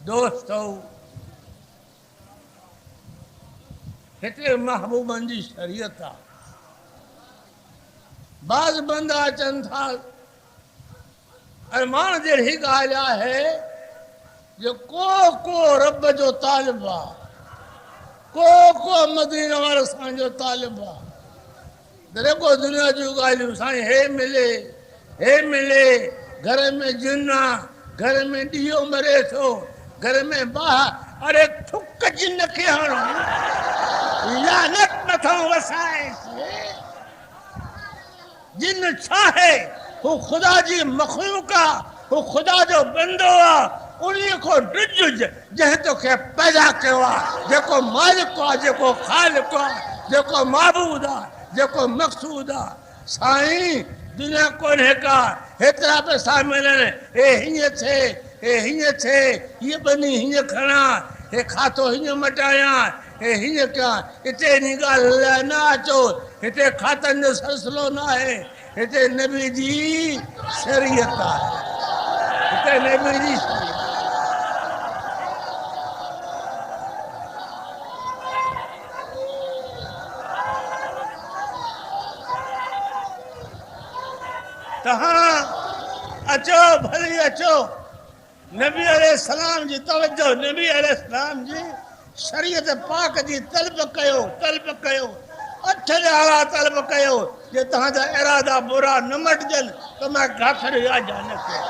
दोस्तों, हिते महबूबन जी शरीयत आ। बाज़ बंदा अचनि था अरमान जहिड़ी ॻाल्हि आहे जो को रब जो तालिब आ, को मदीना वारो असांजो तालिब आ। को दुनिया जूं ॻाल्हियूं साईं हे मिले, घर में जिन आ, घर में ॾीओ मरे थो, घर में बाह। अरे थुक जिन खे हणो, लानत मथां वसाए। जिन छा है? हू ख़ुदा जी मखलूक आ, हू ख़ुदा जो बंदो आ। उन्हीं को ॾिज जंहिं तोखे पैदा कयो आ, जेको मालिक आ, जेको ख़ालिक आ, जेको माबूद आ, जेको मक़सूद आ। साईं दुनिया कोन्हे का, हेतिरा पैसा मिलनि, हे हीअं थिए, हीअ बनी हीअं खणा, हे खातो हीअं मटायां, हे हीअं कयां। हिते इन ॻाल्हि लाइ न अचो, हिते खातनि जो सिलसिलो न आहे, हिते नबी जी शरीयत आहे, हिते नबी जी शरीयत। तहां अचो, भली अचो। नबी अलैहिस्सलाम जी तवज्जो, नबी अलैहिस्सलाम जी शरीयत पाक जी तलब कयो। अठ ॼाणा तलब कयो जे तव्हांजा इरादा बुरा न मटिजनि त मां गाखड़ या जान कयो।